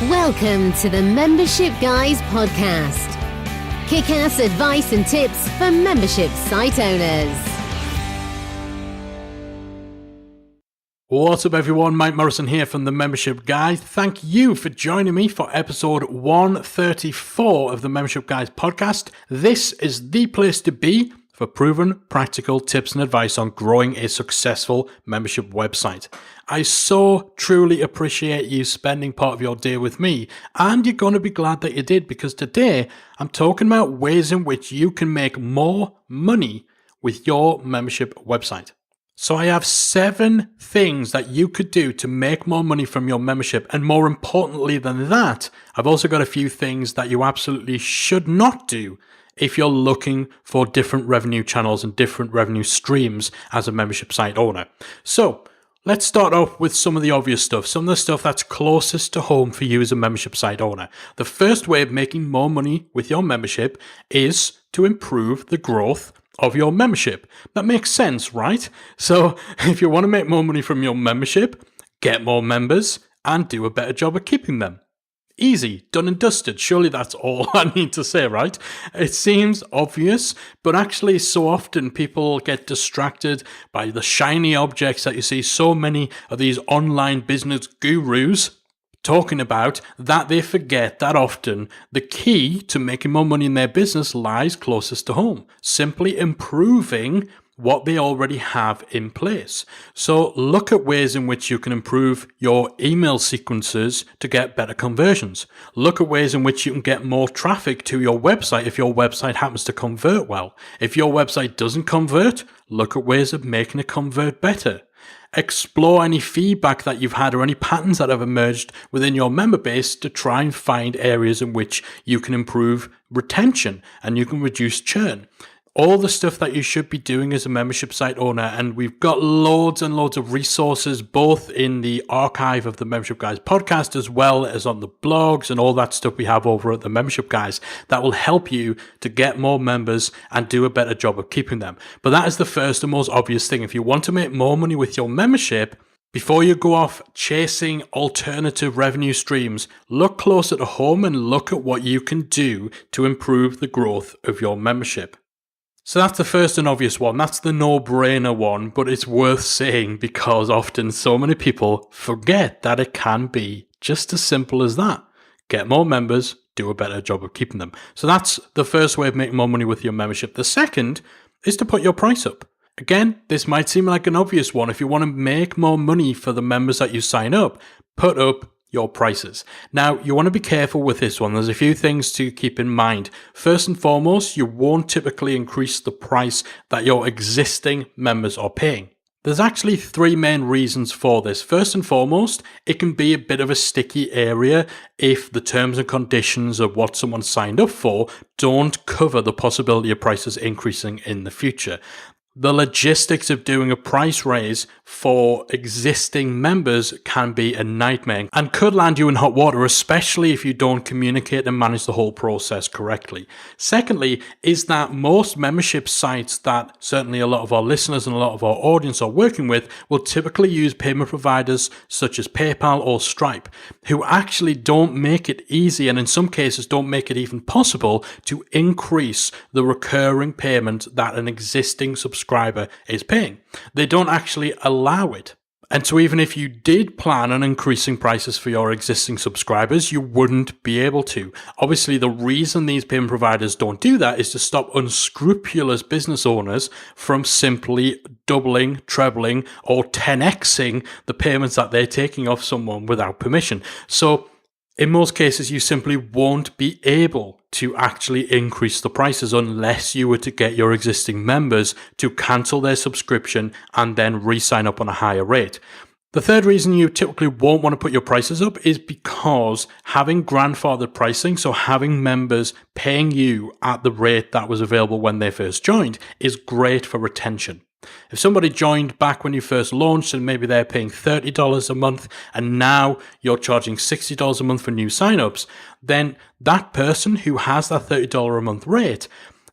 Welcome to the Membership Guys podcast. Kick-ass advice and tips for membership site owners. What's up everyone, Mike Morrison here from the Membership Guys. Thank you for joining me for episode 134 of the Membership Guys podcast. This is the place to be for proven practical tips and advice on growing a successful membership website. I so truly appreciate you spending part of your day with me, and you're going to be glad that you did, because today I'm talking about ways in which you can make more money with your membership website. So I have 7 things that you could do to make more money from your membership, and more importantly than that, I've also got a few things that you absolutely should not do if you're looking for different revenue channels and different revenue streams as a membership site owner. So let's start off with some of the obvious stuff, some of the stuff that's closest to home for you as a membership site owner. The first way of making more money with your membership is to improve the growth of your membership. That makes sense, right? So if you want to make more money from your membership, get more members and do a better job of keeping them. Easy, done and dusted. Surely that's all I need to say, right? It seems obvious, but actually so often people get distracted by the shiny objects that you see so many of these online business gurus talking about, that they forget that often the key to making more money in their business lies closest to home. Simply improving what they already have in place. So look at ways in which you can improve your email sequences to get better conversions. Look at ways in which you can get more traffic to your website if your website happens to convert well. If your website doesn't convert, look at ways of making it convert better. Explore any feedback that you've had or any patterns that have emerged within your member base to try and find areas in which you can improve retention and you can reduce churn. All the stuff that you should be doing as a membership site owner, and we've got loads and loads of resources both in the archive of the Membership Guys podcast as well as on the blogs and all that stuff we have over at the Membership Guys that will help you to get more members and do a better job of keeping them. But that is the first and most obvious thing. If you want to make more money with your membership, before you go off chasing alternative revenue streams, look closer to home and look at what you can do to improve the growth of your membership. So that's the first and obvious one. That's the no-brainer one, but it's worth saying because often so many people forget that it can be just as simple as that. Get more members, do a better job of keeping them. So that's the first way of making more money with your membership. The second is to put your price up. Again, this might seem like an obvious one. If you want to make more money for the members that you sign up, put up your prices. Now, you want to be careful with this one. There's a few things to keep in mind. First and foremost, you won't typically increase the price that your existing members are paying. There's actually 3 main reasons for this. First and foremost, it can be a bit of a sticky area if the terms and conditions of what someone signed up for don't cover the possibility of prices increasing in the future. The logistics of doing a price raise for existing members can be a nightmare and could land you in hot water, especially if you don't communicate and manage the whole process correctly. Secondly, is that most membership sites that certainly a lot of our listeners and a lot of our audience are working with will typically use payment providers such as PayPal or Stripe, who actually don't make it easy and in some cases don't make it even possible to increase the recurring payment that an existing subscriber is paying. They don't actually allow it. And so even if you did plan on increasing prices for your existing subscribers, you wouldn't be able to. Obviously, the reason these payment providers don't do that is to stop unscrupulous business owners from simply doubling, trebling, or 10xing the payments that they're taking off someone without permission. So in most cases, you simply won't be able to actually increase the prices unless you were to get your existing members to cancel their subscription and then re-sign up on a higher rate. The third reason you typically won't want to put your prices up is because having grandfathered pricing, so having members paying you at the rate that was available when they first joined, is great for retention. If somebody joined back when you first launched and maybe they're paying $30 a month and now you're charging $60 a month for new signups, then that person who has that $30 a month rate,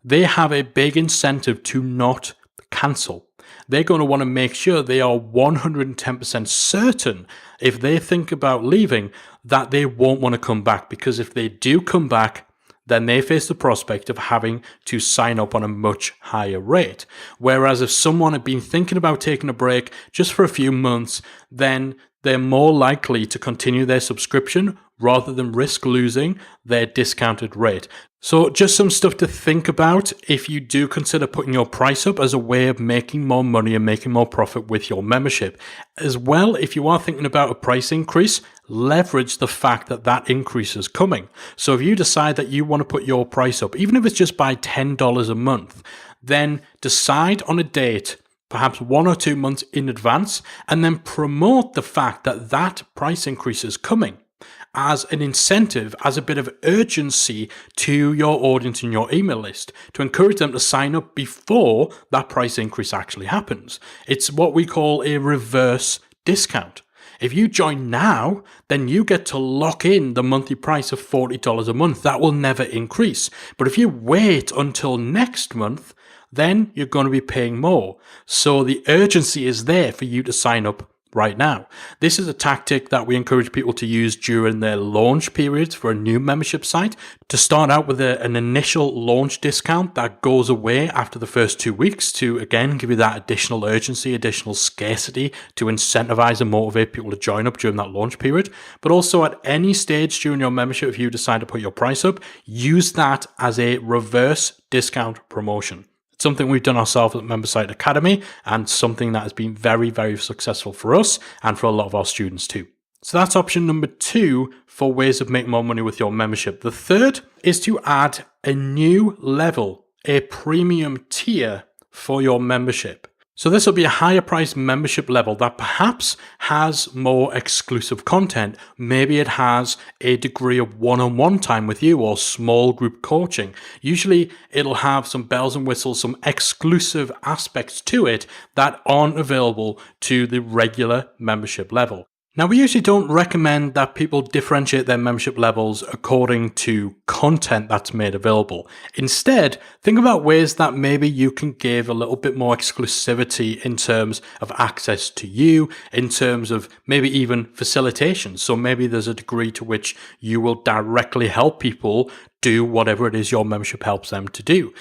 they have a big incentive to not cancel. they're going to want to make sure they are 110% certain if they think about leaving that they won't want to come back, because if they do come back, then they face the prospect of having to sign up on a much higher rate. Whereas if someone had been thinking about taking a break just for a few months, then they're more likely to continue their subscription rather than risk losing their discounted rate. So just some stuff to think about if you do consider putting your price up as a way of making more money and making more profit with your membership. As well, if you are thinking about a price increase, leverage the fact that that increase is coming. So if you decide that you want to put your price up, even if it's just by $10 a month, then decide on a date, perhaps 1 or 2 months in advance, and then promote the fact that that price increase is coming as an incentive, as a bit of urgency to your audience in your email list to encourage them to sign up before that price increase actually happens. It's what we call a reverse discount. If you join now, then you get to lock in the monthly price of $40 a month. That will never increase. But if you wait until next month, then you're going to be paying more. So the urgency is there for you to sign up right now. This is a tactic that we encourage people to use during their launch periods for a new membership site, to start out with an initial launch discount that goes away after the first 2 weeks to, again, give you that additional urgency, additional scarcity to incentivize and motivate people to join up during that launch period. But also at any stage during your membership, if you decide to put your price up, use that as a reverse discount promotion. Something we've done ourselves at MemberSite Academy, and something that has been very, very successful for us and for a lot of our students too. So that's option number 2 for ways of making more money with your membership. The third is to add a new level, a premium tier for your membership. So this will be a higher priced membership level that perhaps has more exclusive content. Maybe it has a degree of one-on-one time with you or small group coaching. Usually it'll have some bells and whistles, some exclusive aspects to it that aren't available to the regular membership level. Now, we usually don't recommend that people differentiate their membership levels according to content that's made available. Instead, think about ways that maybe you can give a little bit more exclusivity in terms of access to you, in terms of maybe even facilitation. So maybe there's a degree to which you will directly help people do whatever it is your membership helps them to do.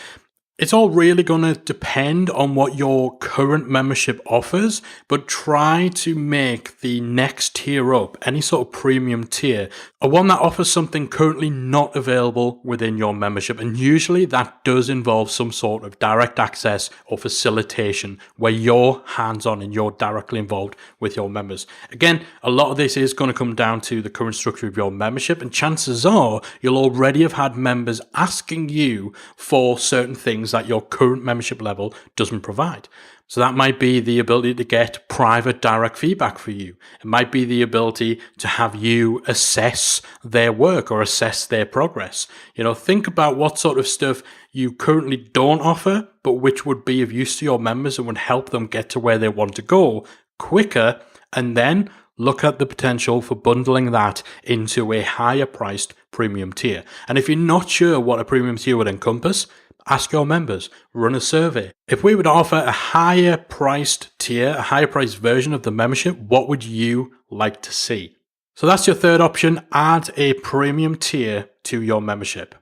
It's all really going to depend on what your current membership offers, but try to make the next tier up, any sort of premium tier, a one that offers something currently not available within your membership. And usually that does involve some sort of direct access or facilitation where you're hands-on and you're directly involved with your members. Again, a lot of this is going to come down to the current structure of your membership, and chances are you'll already have had members asking you for certain things that your current membership level doesn't provide. So that might be the ability to get private direct feedback for you. It might be the ability to have you assess their work or assess their progress. Think about what sort of stuff you currently don't offer, but which would be of use to your members and would help them get to where they want to go quicker, and then look at the potential for bundling that into a higher priced premium tier. And if you're not sure what a premium tier would encompass, ask your members, run a survey. If we would offer a higher priced tier, a higher priced version of the membership, what would you like to see? So that's your third option, add a premium tier to your membership.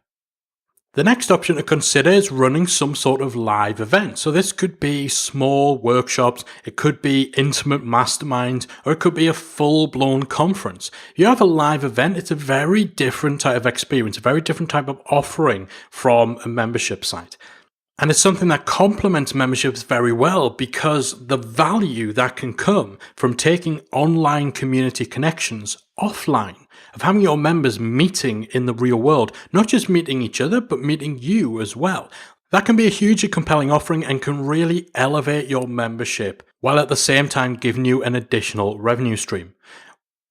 The next option to consider is running some sort of live event. So this could be small workshops, it could be intimate masterminds, or it could be a full-blown conference. If you have a live event, it's a very different type of experience, a very different type of offering from a membership site. And it's something that complements memberships very well, because the value that can come from taking online community connections offline, of having your members meeting in the real world, not just meeting each other, but meeting you as well. That can be a hugely compelling offering and can really elevate your membership while at the same time giving you an additional revenue stream.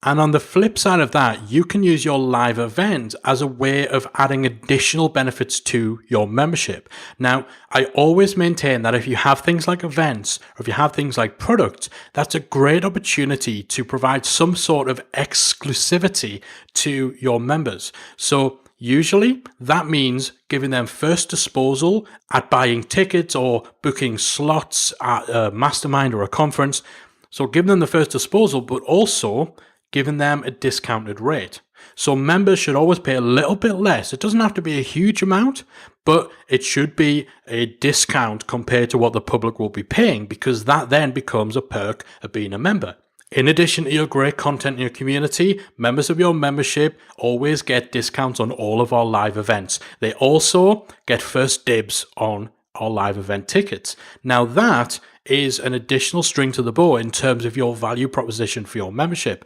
And on the flip side of that, you can use your live event as a way of adding additional benefits to your membership. Now, I always maintain that if you have things like events, or if you have things like products, that's a great opportunity to provide some sort of exclusivity to your members. So Usually, that means giving them first disposal at buying tickets or booking slots at a mastermind or a conference. So give them the first disposal, but also giving them a discounted rate. So members should always pay a little bit less. It doesn't have to be a huge amount, but it should be a discount compared to what the public will be paying, because that then becomes a perk of being a member. In addition to your great content in your community, members of your membership always get discounts on all of our live events. They also get first dibs on our live event tickets. Now that is an additional string to the bow in terms of your value proposition for your membership.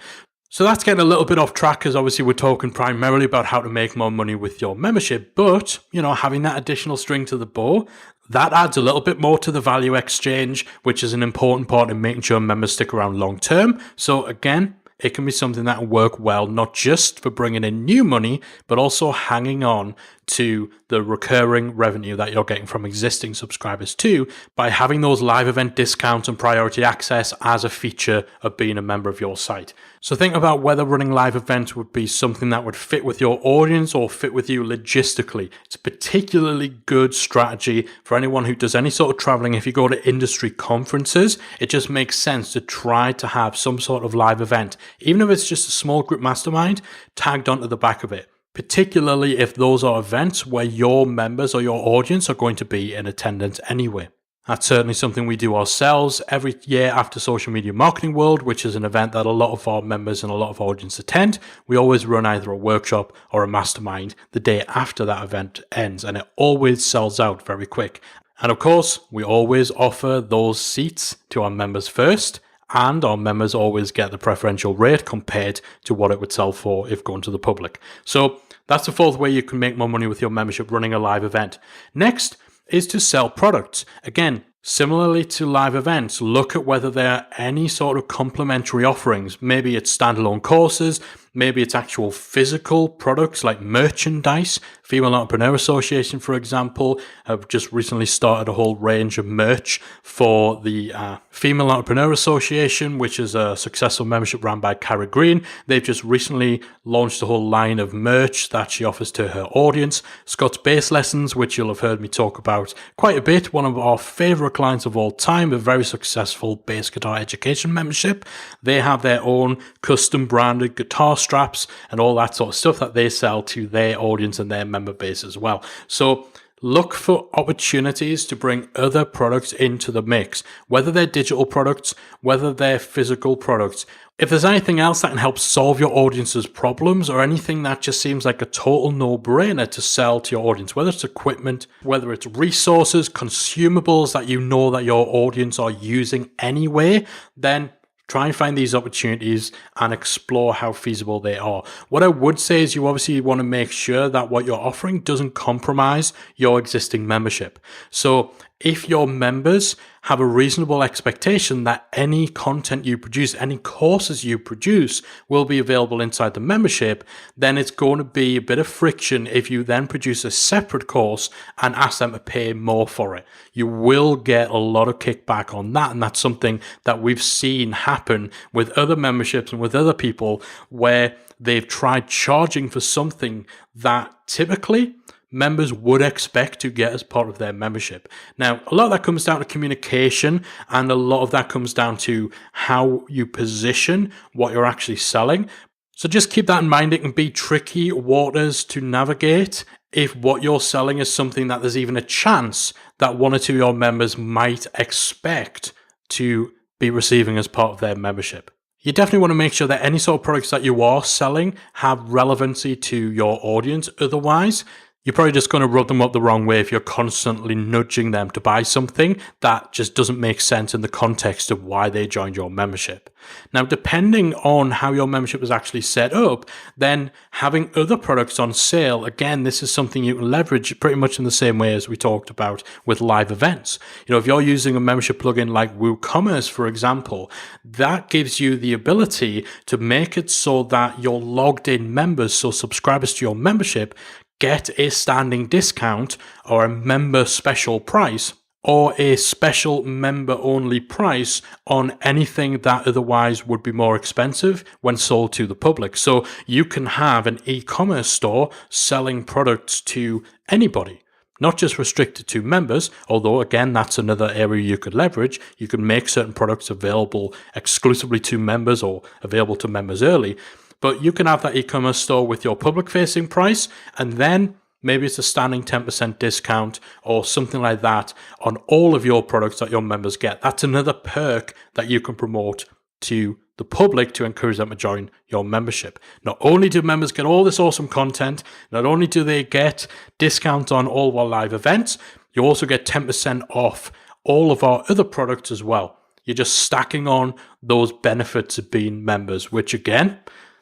So that's getting a little bit off track, because obviously we're talking primarily about how to make more money with your membership, but having that additional string to the bow, that adds a little bit more to the value exchange, which is an important part in making sure members stick around long term. So again, it can be something that will work well, not just for bringing in new money, but also hanging on to the recurring revenue that you're getting from existing subscribers too, by having those live event discounts and priority access as a feature of being a member of your site. So think about whether running live events would be something that would fit with your audience or fit with you logistically. It's a particularly good strategy for anyone who does any sort of traveling. If you go to industry conferences, it just makes sense to try to have some sort of live event, even if it's just a small group mastermind, tagged onto the back of it, particularly if those are events where your members or your audience are going to be in attendance anyway. That's certainly something we do ourselves every year after Social Media Marketing World, which is an event that a lot of our members and a lot of our audience attend. We always run either a workshop or a mastermind the day after that event ends, and it always sells out very quick. And of course, we always offer those seats to our members first, and our members always get the preferential rate compared to what it would sell for if going to the public. So that's the fourth way you can make more money with your membership, running a live event. Next is to sell products. Again, similarly to live events, look at whether there are any sort of complementary offerings. Maybe it's standalone courses, maybe it's actual physical products like merchandise. Female Entrepreneur Association, for example, have just recently started a whole range of merch for the Female Entrepreneur Association, which is a successful membership run by Cara Green. They've just recently launched a whole line of merch that she offers to her audience. Scott's Bass Lessons, which you'll have heard me talk about quite a bit, one of our favorite clients of all time, a very successful bass guitar education membership. They have their own custom branded guitar straps and all that sort of stuff that they sell to their audience and their member base as well. So look for opportunities to bring other products into the mix, whether they're digital products, whether they're physical products. If there's anything else that can help solve your audience's problems, or anything that just seems like a total no-brainer to sell to your audience, whether it's equipment, whether it's resources, consumables that you know that your audience are using anyway, then try and find these opportunities and explore how feasible they are. What I would say is you obviously want to make sure that what you're offering doesn't compromise your existing membership. So if your members have a reasonable expectation that any content you produce, any courses you produce will be available inside the membership, then it's going to be a bit of friction if you then produce a separate course and ask them to pay more for it. You will get a lot of kickback on that, and that's something that we've seen happen with other memberships and with other people, where they've tried charging for something that typically members would expect to get as part of their membership. Now, a lot of that comes down to communication, and a lot of that comes down to how you position what you're actually selling. So just keep that in mind. It can be tricky waters to navigate if what you're selling is something that there's even a chance that one or two of your members might expect to be receiving as part of their membership. You definitely want to make sure that any sort of products that you are selling have relevancy to your audience. Otherwise, you're probably just going to rub them up the wrong way if you're constantly nudging them to buy something that just doesn't make sense in the context of why they joined your membership. Now, depending on how your membership is actually set up, then having other products on sale, again, this is something you can leverage pretty much in the same way as we talked about with live events. If you're using a membership plugin like WooCommerce, for example, that gives you the ability to make it so that your logged in members, so subscribers to your membership, get a standing discount or a member special price or a special member-only price on anything that otherwise would be more expensive when sold to the public. So you can have an e-commerce store selling products to anybody, not just restricted to members, although again, that's another area you could leverage. You can make certain products available exclusively to members or available to members early, but you can have that e-commerce store with your public-facing price, and then maybe it's a standing 10% discount or something like that on all of your products that your members get. That's another perk that you can promote to the public to encourage them to join your membership. Not only do members get all this awesome content, not only do they get discounts on all of our live events, you also get 10% off all of our other products as well. You're just stacking on those benefits of being members, which again,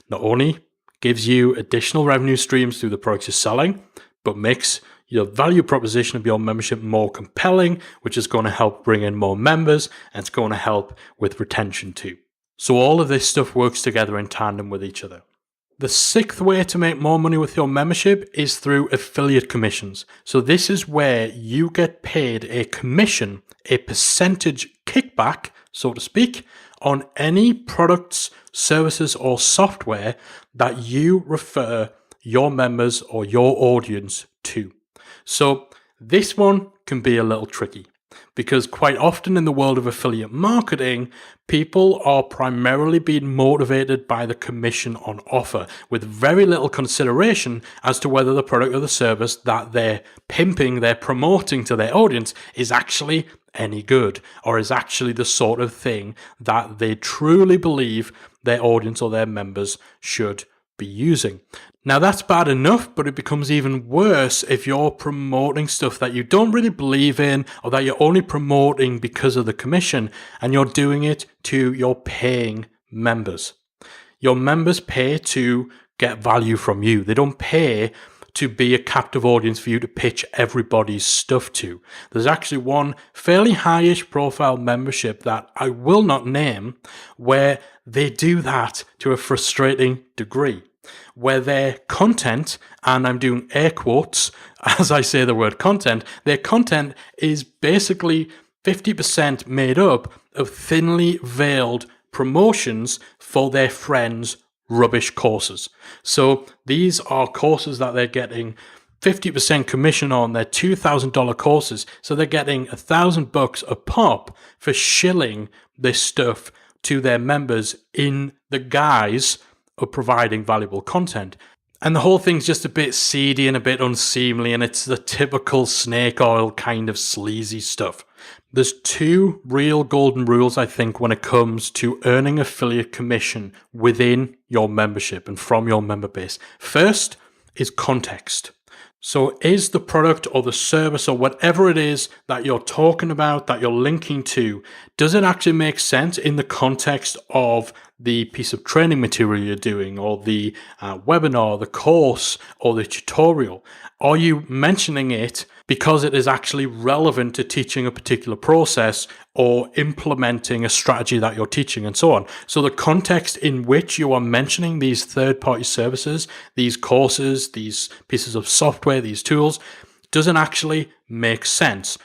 not only gives you additional revenue streams through the products you're selling, but makes your value proposition of your membership more compelling, which is going to help bring in more members, and it's going to help with retention too. So all of this stuff works together in tandem with each other. The sixth way to make more money with your membership is through affiliate commissions. So this is where you get paid a commission, a percentage kickback, so to speak, on any products, services, or software that you refer your members or your audience to. So this one can be a little tricky because quite often in the world of affiliate marketing, people are primarily being motivated by the commission on offer with very little consideration as to whether the product or the service that they're pimping, they're promoting to their audience is actually any good or is actually the sort of thing that they truly believe their audience or their members should be using. Now that's bad enough, but it becomes even worse if you're promoting stuff that you don't really believe in or that you're only promoting because of the commission and you're doing it to your paying members. Your members pay to get value from you. They don't pay to be a captive audience for you to pitch everybody's stuff to. There's actually one fairly high-ish profile membership that I will not name where they do that to a frustrating degree, where their content, and I'm doing air quotes as I say the word content, their content is basically 50% made up of thinly veiled promotions for their friends' rubbish courses. So these are courses that they're getting 50% commission on. They're $2,000 courses. So they're getting $1,000 a pop for shilling this stuff to their members in the guise of providing valuable content. And the whole thing's just a bit seedy and a bit unseemly, and it's the typical snake oil kind of sleazy stuff. There's two real golden rules, I think, when it comes to earning affiliate commission within your membership and from your member base. First is context. So is the product or the service or whatever it is that you're talking about, that you're linking to, does it actually make sense in the context of the piece of training material you're doing or the webinar, the course, or the tutorial? Are you mentioning it because it is actually relevant to teaching a particular process or implementing a strategy that you're teaching and so on? So the context in which you are mentioning these third-party services, these courses, these pieces of software, these tools, doesn't actually make sense.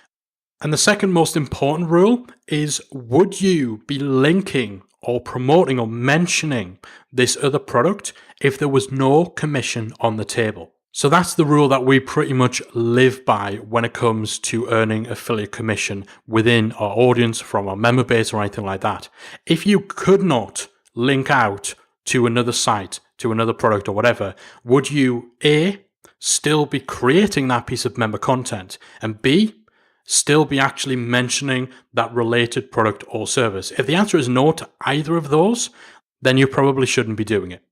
And the second most important rule is, would you be linking or promoting or mentioning this other product if there was no commission on the table? So that's the rule that we pretty much live by when it comes to earning affiliate commission within our audience, from our member base or anything like that. If you could not link out to another site, to another product or whatever, would you A, still be creating that piece of member content, and B, still be actually mentioning that related product or service? If the answer is no to either of those, then you probably shouldn't be doing it.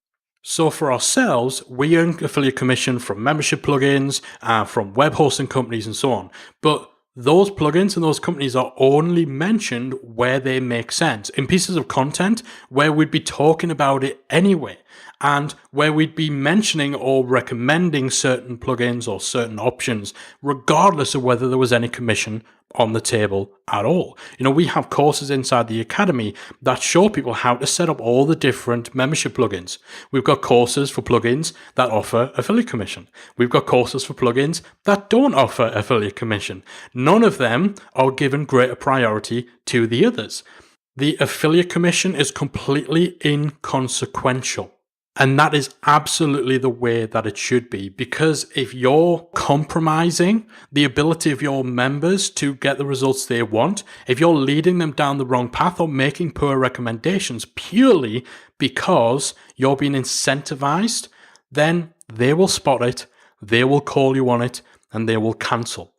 So for ourselves, we earn affiliate commission from membership plugins, from web hosting companies and so on. But those plugins and those companies are only mentioned where they make sense, in pieces of content where we'd be talking about it anyway. and where we'd be mentioning or recommending certain plugins or certain options, regardless of whether there was any commission on the table at all. We have courses inside the academy that show people how to set up all the different membership plugins. We've got courses for plugins that offer affiliate commission. We've got courses for plugins that don't offer affiliate commission. None of them are given greater priority to the others. The affiliate commission is completely inconsequential. And that is absolutely the way that it should be, because if you're compromising the ability of your members to get the results they want, if you're leading them down the wrong path or making poor recommendations purely because you're being incentivized, then they will spot it, they will call you on it, and they will cancel.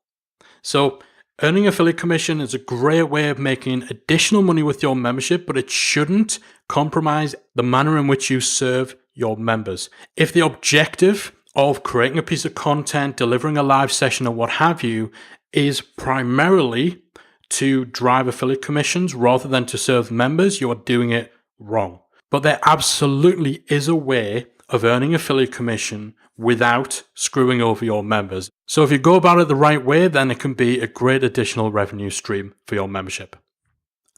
So earning affiliate commission is a great way of making additional money with your membership, but it shouldn't compromise the manner in which you serve your members. If the objective of creating a piece of content, delivering a live session or what have you is primarily to drive affiliate commissions rather than to serve members, you are doing it wrong. But there absolutely is a way of earning affiliate commission without screwing over your members. So if you go about it the right way, then it can be a great additional revenue stream for your membership.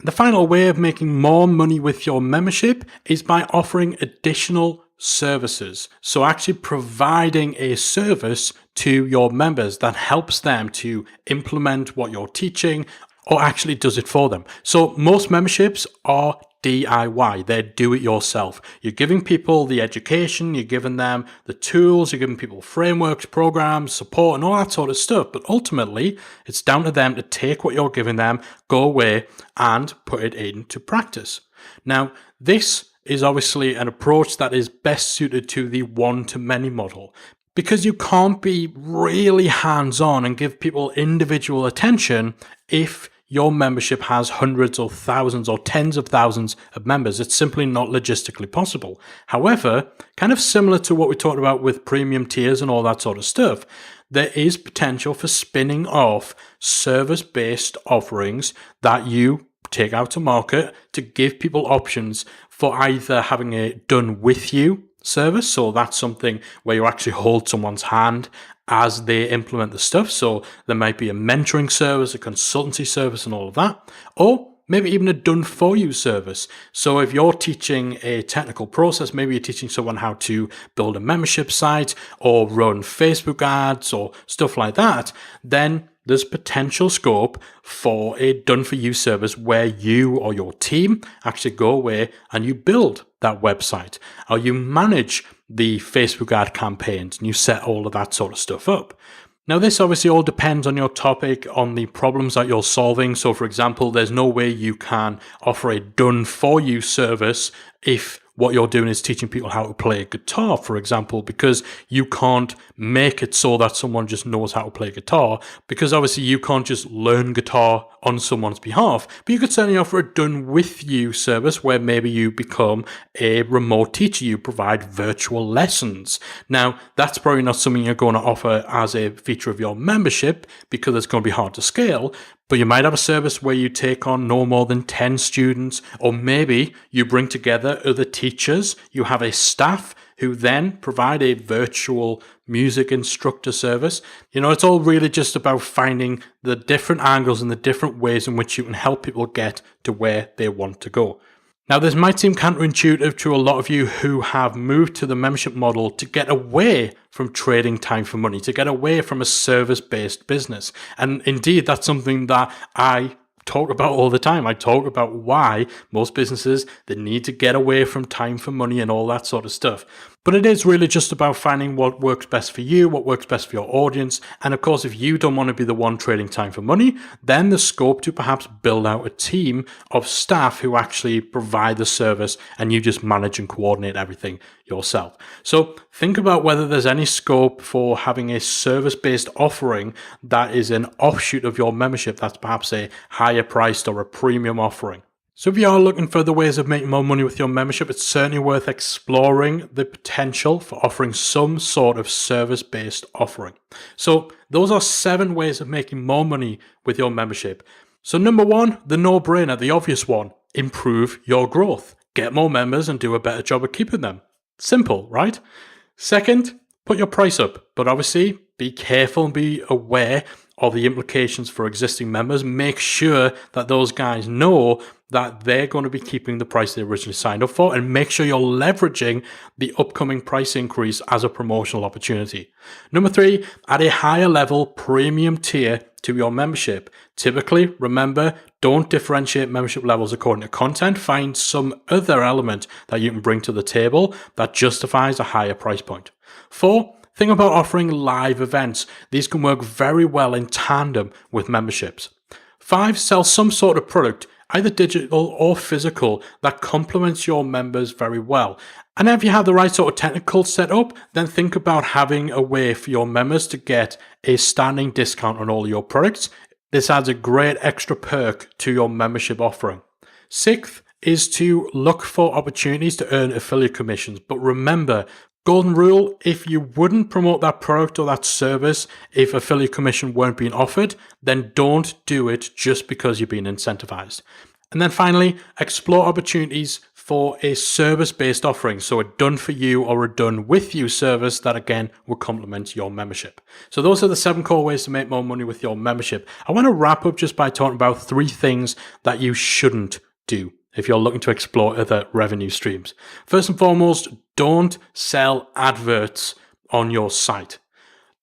The final way of making more money with your membership is by offering additional services. So actually providing a service to your members that helps them to implement what you're teaching or actually does it for them. So most memberships are DIY, they're do it yourself. You're giving people the education, you're giving them the tools, you're giving people frameworks, programs, support, and all that sort of stuff. But ultimately, it's down to them to take what you're giving them, go away, and put it into practice. Now, this is obviously an approach that is best suited to the one-to-many model, because you can't be really hands-on and give people individual attention if your membership has hundreds or thousands or tens of thousands of members. It's simply not logistically possible. However, kind of similar to what we talked about with premium tiers and all that sort of stuff, there is potential for spinning off service-based offerings that you take out to market to give people options for either having a done with you service. So that's something where you actually hold someone's hand as they implement the stuff. So there might be a mentoring service, a consultancy service, and all of that. Or maybe even a done for you service. So if you're teaching a technical process, maybe you're teaching someone how to build a membership site or run Facebook ads or stuff like that, then there's potential scope for a done for you service where you or your team actually go away and you build that website, or you manage the Facebook ad campaigns and you set all of that sort of stuff up. Now, this obviously all depends on your topic, on the problems that you're solving. So, for example, there's no way you can offer a done for you service if what you're doing is teaching people how to play a guitar, for example, because you can't make it so that someone just knows how to play guitar, because obviously you can't just learn guitar on someone's behalf. But you could certainly offer a done with you service where maybe you become a remote teacher, you provide virtual lessons. Now, that's probably not something you're going to offer as a feature of your membership because it's going to be hard to scale. But you might have a service where you take on no more than 10 students, or maybe you bring together other teachers. You have a staff who then provide a virtual music instructor service. It's all really just about finding the different angles and the different ways in which you can help people get to where they want to go. Now, this might seem counterintuitive to a lot of you who have moved to the membership model to get away from trading time for money, to get away from a service-based business. And indeed, that's something that I talk about all the time. I talk about why most businesses, they need to get away from time for money and all that sort of stuff. But it is really just about finding what works best for you, what works best for your audience. And of course, if you don't want to be the one trading time for money, then there's scope to perhaps build out a team of staff who actually provide the service and you just manage and coordinate everything yourself. So think about whether there's any scope for having a service-based offering that is an offshoot of your membership that's perhaps a higher priced or a premium offering. So if you are looking for the ways of making more money with your membership, it's certainly worth exploring the potential for offering some sort of service-based offering. So those are 7 ways of making more money with your membership. So number 1, the no-brainer, the obvious one, improve your growth. Get more members and do a better job of keeping them. Simple, right? Second, put your price up, but obviously be careful and be aware of the implications for existing members. Make sure that those guys know that they're going to be keeping the price they originally signed up for, and make sure you're leveraging the upcoming price increase as a promotional opportunity. Number 3, add a higher level premium tier to your membership. Typically, remember, don't differentiate membership levels according to content. Find some other element that you can bring to the table that justifies a higher price point. 4, think about offering live events. These can work very well in tandem with memberships. 5, sell some sort of product, either digital or physical, that complements your members very well. And if you have the right sort of technical setup, then think about having a way for your members to get a standing discount on all your products. This adds a great extra perk to your membership offering. 6th is to look for opportunities to earn affiliate commissions. But remember, golden rule, if you wouldn't promote that product or that service if affiliate commission weren't being offered, then don't do it just because you're being incentivized. And then finally, explore opportunities for a service-based offering, so a done for you or a done with you service that again will complement your membership. So those are the 7 core ways to make more money with your membership. I want to wrap up just by talking about 3 things that you shouldn't do if you're looking to explore other revenue streams. First and foremost, don't sell adverts on your site.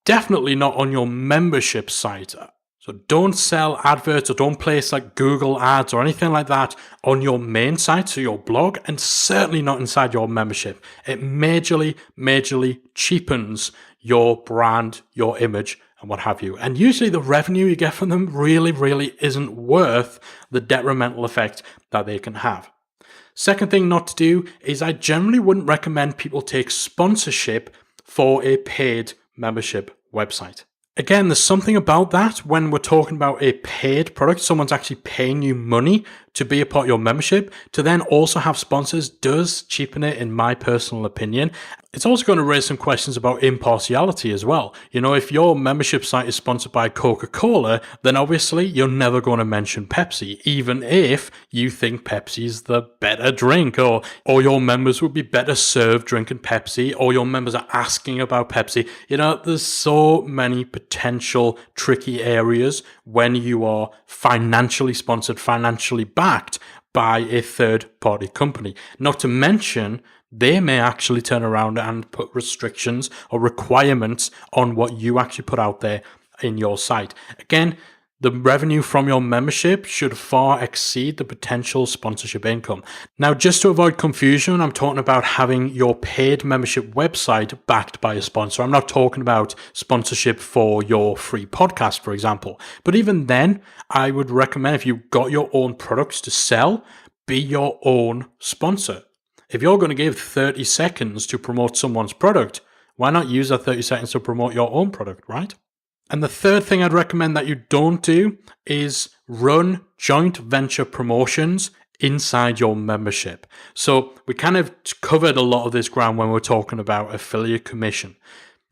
Definitely not on your membership site. So don't sell adverts or don't place like Google ads or anything like that on your main site, so your blog, and certainly not inside your membership. It majorly cheapens your brand, your image, and what have you. And usually the revenue you get from them really isn't worth the detrimental effect that they can have. Second thing not to do is I generally wouldn't recommend people take sponsorship for a paid membership website. Again, there's something about that when we're talking about a paid product, someone's actually paying you money to be a part of your membership, to then also have sponsors does cheapen it, in my personal opinion. It's also going to raise some questions about impartiality as well. You know, if your membership site is sponsored by Coca-Cola, then obviously you're never going to mention Pepsi, even if you think Pepsi's the better drink, or your members would be better served drinking Pepsi, or your members are asking about Pepsi. You know, there's so many potential tricky areas when you are financially sponsored, financially backed by a third-party company. Not to mention, they may actually turn around and put restrictions or requirements on what you actually put out there in your site. Again, the revenue from your membership should far exceed the potential sponsorship income. Now, just to avoid confusion, I'm talking about having your paid membership website backed by a sponsor. I'm not talking about sponsorship for your free podcast, for example. But even then, I would recommend, if you've got your own products to sell, be your own sponsor. If you're going to give 30 seconds to promote someone's product, why not use that 30 seconds to promote your own product, right? And the third thing I'd recommend that you don't do is run joint venture promotions inside your membership. So we kind of covered a lot of this ground when we're talking about affiliate commission.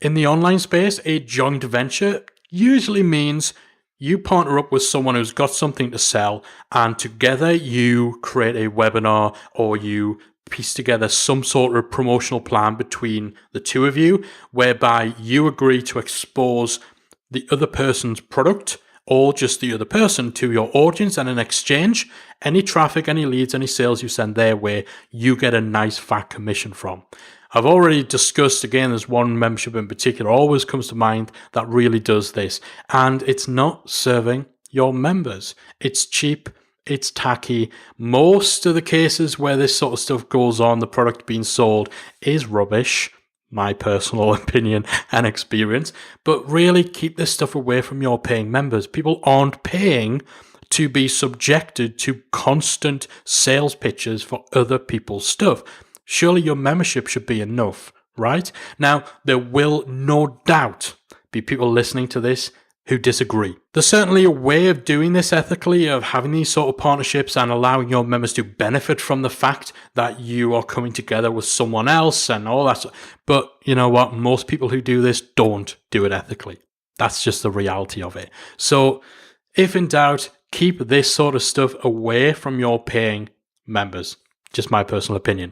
In the online space, a joint venture usually means you partner up with someone who's got something to sell, and together you create a webinar or you piece together some sort of promotional plan between the two of you, whereby you agree to expose the other person's product or just the other person to your audience, and in exchange, any traffic, any leads, any sales you send their way, you get a nice fat commission from. I've already discussed, again, there's one membership in particular always comes to mind that really does this, and it's not serving your members. It's cheap, it's tacky. Most of the cases where this sort of stuff goes on, the product being sold is rubbish, my personal opinion and experience, but really keep this stuff away from your paying members. People aren't paying to be subjected to constant sales pitches for other people's stuff. Surely your membership should be enough, right? Now, there will no doubt be people listening to this who disagree. There's certainly a way of doing this ethically, of having these sort of partnerships and allowing your members to benefit from the fact that you are coming together with someone else and all that. But you know what? Most people who do this don't do it ethically. That's just the reality of it. So if in doubt, keep this sort of stuff away from your paying members. Just my personal opinion.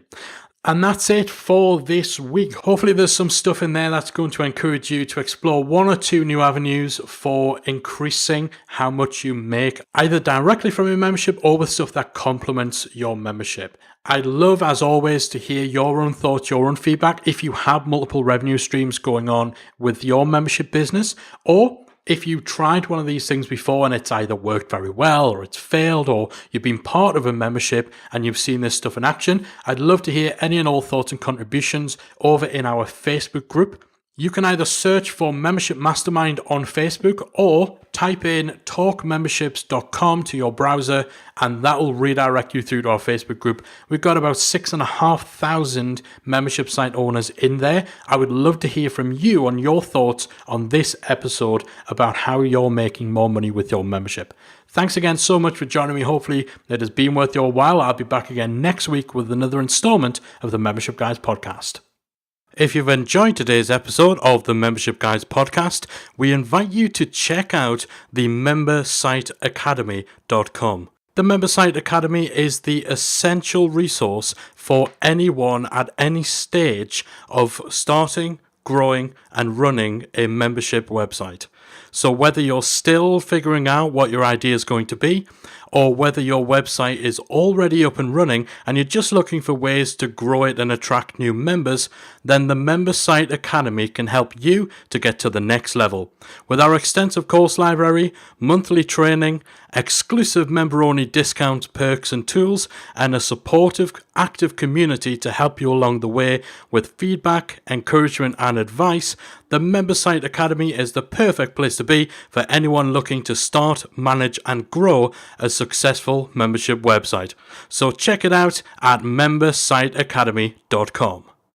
And that's it for this week. Hopefully there's some stuff in there that's going to encourage you to explore one or two new avenues for increasing how much you make, either directly from your membership or with stuff that complements your membership. I'd love, as always, to hear your own thoughts, your own feedback, if you have multiple revenue streams going on with your membership business, or if you tried one of these things before and it's either worked very well or it's failed, or you've been part of a membership and you've seen this stuff in action. I'd love to hear any and all thoughts and contributions over in our Facebook group. You can either search for Membership Mastermind on Facebook or type in talkmemberships.com to your browser and that will redirect you through to our Facebook group. We've got about 6,500 membership site owners in there. I would love to hear from you on your thoughts on this episode about how you're making more money with your membership. Thanks again so much for joining me. Hopefully it has been worth your while. I'll be back again next week with another installment of the Membership Guys podcast. If you've enjoyed today's episode of the Membership Guys podcast, we invite you to check out the membersiteacademy.com. The Membersite Academy is the essential resource for anyone at any stage of starting, growing, and running a membership website. So whether you're still figuring out what your idea is going to be, or whether your website is already up and running and you're just looking for ways to grow it and attract new members, then the Membersite Academy can help you to get to the next level. With our extensive course library, monthly training, exclusive member-only discounts, perks and tools, and a supportive, active community to help you along the way with feedback, encouragement and advice, the Membersite Academy is the perfect place to be for anyone looking to start, manage and grow a successful membership website. So check it out at membersiteacademy.com.